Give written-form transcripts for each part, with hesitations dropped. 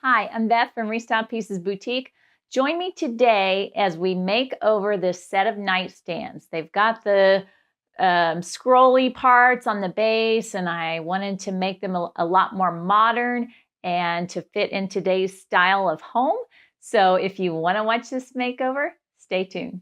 Hi, I'm Beth from Restyled Pieces Boutique. Join me today as we make over this set of nightstands. They've got the scrolly parts on the base, and I wanted to make them a lot more modern and to fit in today's style of home. So if you want to watch this makeover, stay tuned.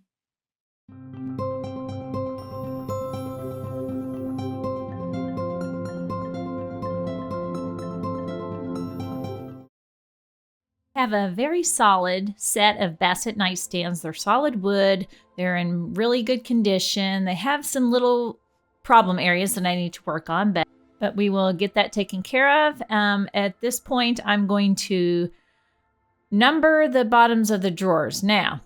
Have a very solid set of Bassett nightstands. They're solid wood. They're in really good condition. They have some little problem areas that I need to work on, but we will get that taken care of. At this point, I'm going to number the bottoms of the drawers. Now,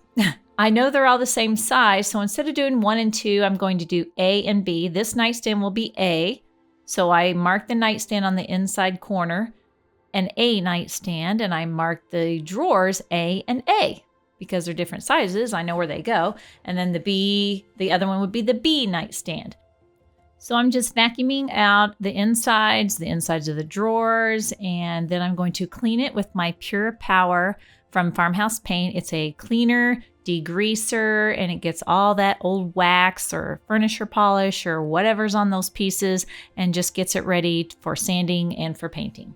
I know they're all the same size, so instead of doing 1 and 2, I'm going to do A and B. This nightstand will be A, so I mark the nightstand on the inside corner. An A nightstand, and I mark the drawers A and A because they're different sizes. I know where they go. And then the other one would be the B nightstand. So I'm just vacuuming out the insides of the drawers, and then I'm going to clean it with my Pure Power from Farmhouse Paint. It's a cleaner, degreaser, and it gets all that old wax or furniture polish or whatever's on those pieces and just gets it ready for sanding and for painting.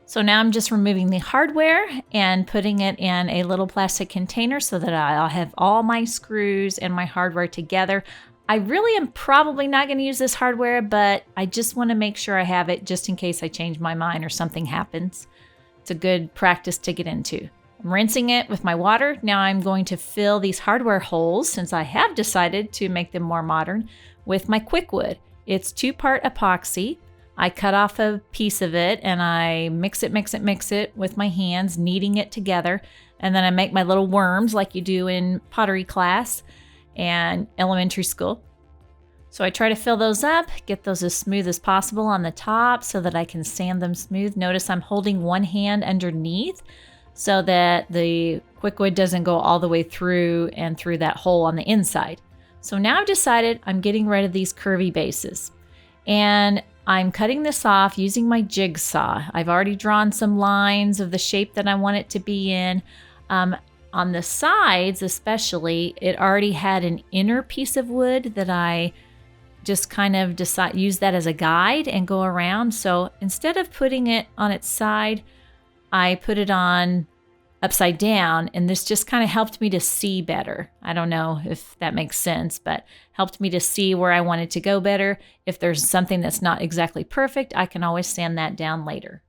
So now I'm just removing the hardware and putting it in a little plastic container so that I'll have all my screws and my hardware together. I really am probably not going to use this hardware, but I just want to make sure I have it just in case I change my mind or something happens. It's a good practice to get into. I'm rinsing it with my water. Now I'm going to fill these hardware holes, since I have decided to make them more modern, with my quick wood. It's 2-part epoxy. I cut off a piece of it and I mix it with my hands, kneading it together. And then I make my little worms like you do in pottery class and elementary school. So I try to fill those up, get those as smooth as possible on the top so that I can sand them smooth. Notice I'm holding one hand underneath so that the quick wood doesn't go all the way through and through that hole on the inside. So now I've decided I'm getting rid of these curvy bases. And I'm cutting this off using my jigsaw. I've already drawn some lines of the shape that I want it to be in. On the sides especially, it already had an inner piece of wood that I just kind of use that as a guide and go around. So instead of putting it on its side, I put it on upside down, and this just kind of helped me to see better. I don't know if that makes sense, but helped me to see where I wanted to go better. If there's something that's not exactly perfect, I can always sand that down later.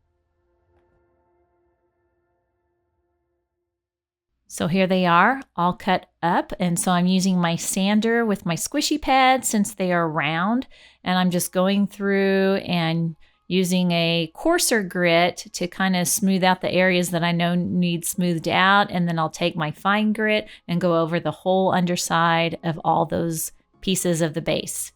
So here they are, all cut up, and so I'm using my sander with my squishy pads since they are round, and I'm just going through and using a coarser grit to kind of smooth out the areas that I know need smoothed out. And then I'll take my fine grit and go over the whole underside of all those pieces of the base.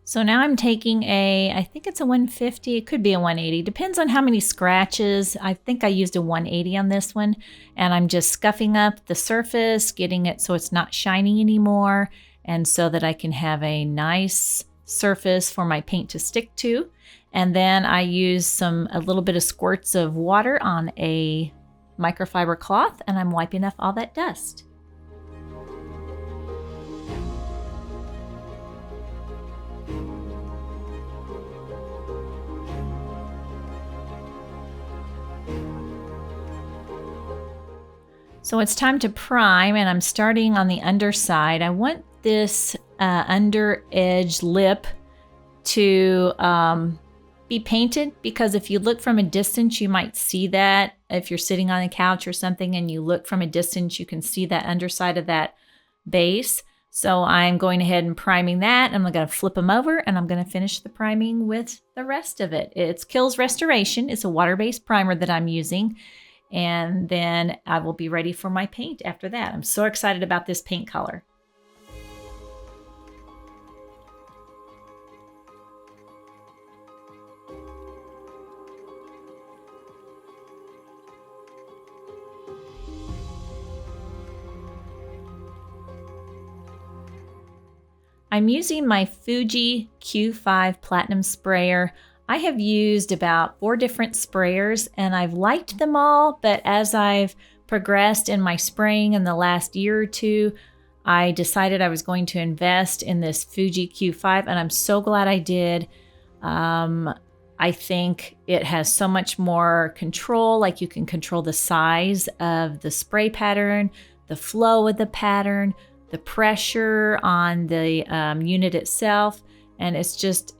So now I'm taking I think it's a 150, it could be a 180, depends on how many scratches. I think I used a 180 on this one, and I'm just scuffing up the surface, getting it so it's not shiny anymore, and so that I can have a nice surface for my paint to stick to. And then I use a little bit of squirts of water on a microfiber cloth, and I'm wiping off all that dust. So it's time to prime, and I'm starting on the underside. I want this under edge lip to be painted, because if you look from a distance, you might see that. If you're sitting on a couch or something and you look from a distance, you can see that underside of that base. So I'm going ahead and priming that. I'm going to flip them over and I'm going to finish the priming with the rest of it. It's Kills Restoration. It's a water-based primer that I'm using. And then I will be ready for my paint after that. I'm so excited about this paint color. I'm using my Fuji Q5 Platinum Sprayer. I have used about 4 different sprayers and I've liked them all, but as I've progressed in my spraying in the last year or two, I decided I was going to invest in this Fuji Q5 and I'm so glad I did. I think it has so much more control, like you can control the size of the spray pattern, the flow of the pattern, the pressure on the unit itself, and it's just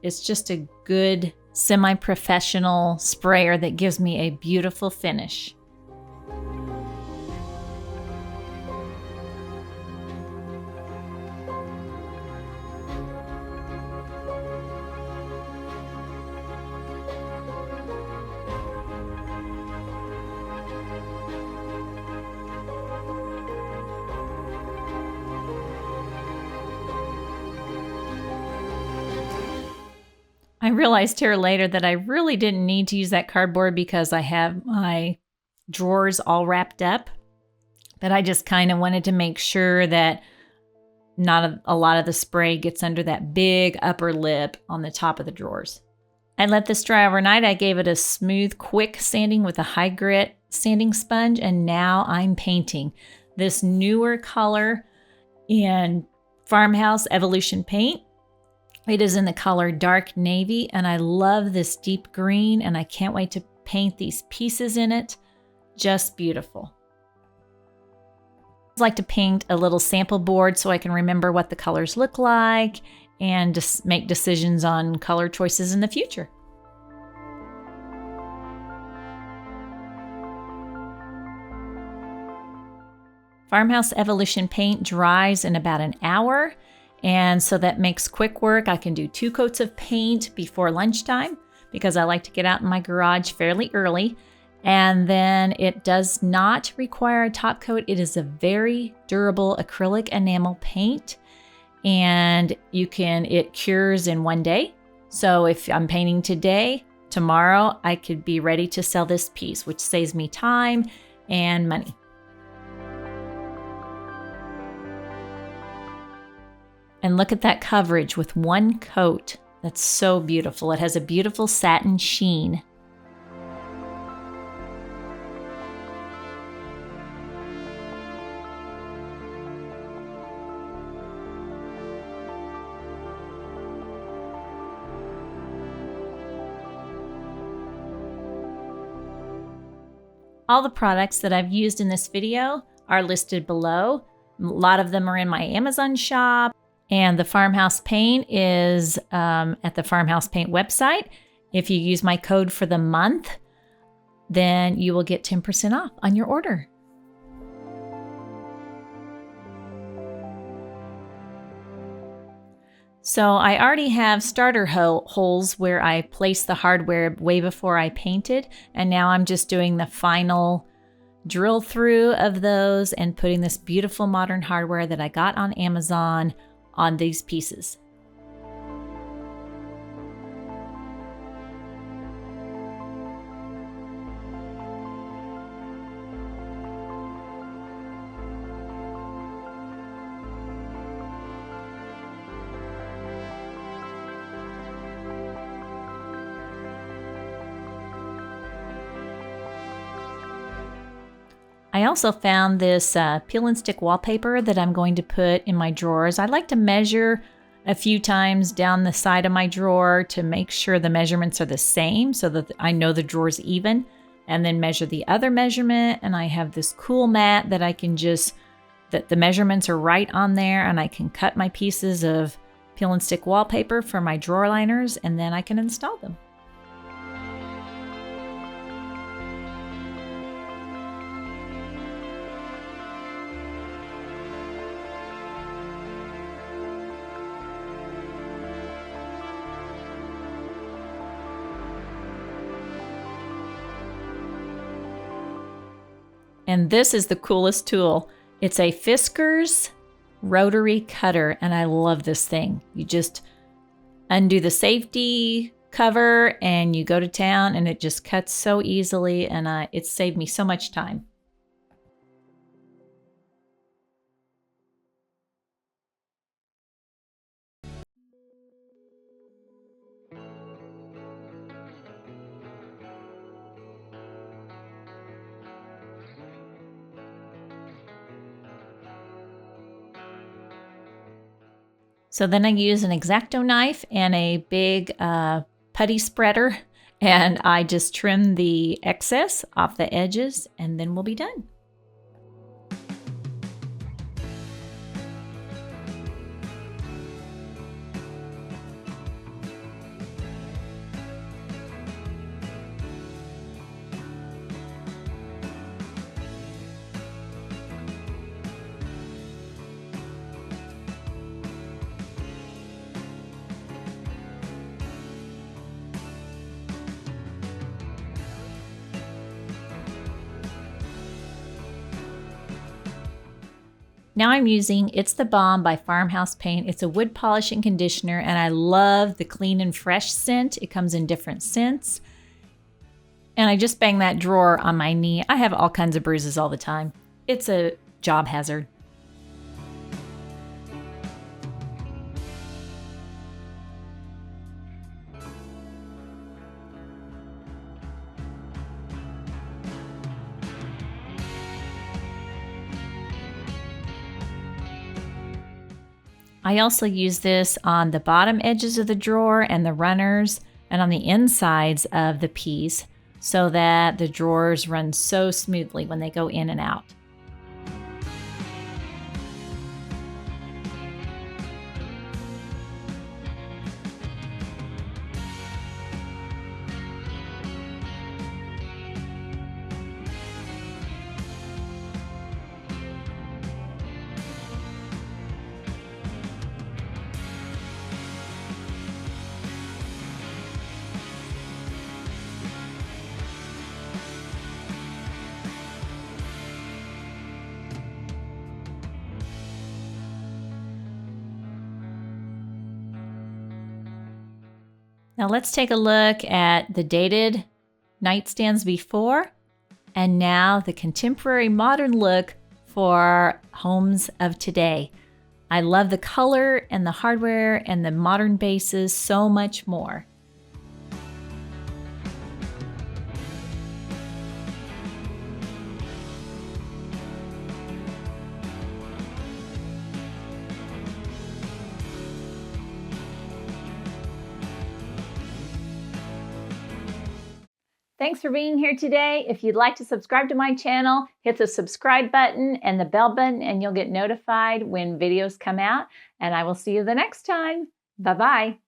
a good semi-professional sprayer that gives me a beautiful finish. I realized here later that I really didn't need to use that cardboard because I have my drawers all wrapped up, but I just kind of wanted to make sure that not a lot of the spray gets under that big upper lip on the top of the drawers. I let this dry overnight. I gave it a smooth, quick sanding with a high grit sanding sponge, and now I'm painting this newer color in Farmhouse Evolution paint. It is in the color dark navy, and I love this deep green, and I can't wait to paint these pieces in it. Just beautiful. I like to paint a little sample board so I can remember what the colors look like and just make decisions on color choices in the future. Farmhouse Evolution paint dries in about an hour. And so that makes quick work. I can do 2 coats of paint before lunchtime because I like to get out in my garage fairly early. And then it does not require a top coat. It is a very durable acrylic enamel paint, and it cures in 1 day. So if I'm painting today, tomorrow I could be ready to sell this piece, which saves me time and money. And look at that coverage with 1 coat. That's so beautiful. It has a beautiful satin sheen. All the products that I've used in this video are listed below. A lot of them are in my Amazon shop. And the Farmhouse Paint is at the Farmhouse Paint website. If you use my code for the month, then you will get 10% off on your order. So I already have starter holes where I placed the hardware way before I painted. And now I'm just doing the final drill through of those and putting this beautiful modern hardware that I got on Amazon on these pieces. I also found this peel and stick wallpaper that I'm going to put in my drawers. I like to measure a few times down the side of my drawer to make sure the measurements are the same so that I know the drawer's even, and then measure the other measurement. And I have this cool mat that I can that the measurements are right on there, and I can cut my pieces of peel and stick wallpaper for my drawer liners, and then I can install them. And this is the coolest tool. It's a Fiskars rotary cutter, and I love this thing. You just undo the safety cover and you go to town, and it just cuts so easily, and it saved me so much time. So then I use an X-Acto knife and a big putty spreader, and I just trim the excess off the edges, and then we'll be done. Now I'm using It's the Bomb by Farmhouse Paint. It's a wood polishing conditioner, and I love the clean and fresh scent. It comes in different scents. And I just banged that drawer on my knee. I have all kinds of bruises all the time. It's a job hazard. I also use this on the bottom edges of the drawer and the runners and on the insides of the piece so that the drawers run so smoothly when they go in and out. Now let's take a look at the dated nightstands before and now the contemporary modern look for homes of today. I love the color and the hardware and the modern bases so much more. Thanks for being here today. If you'd like to subscribe to my channel, hit the subscribe button and the bell button, and you'll get notified when videos come out. And I will see you the next time. Bye-bye.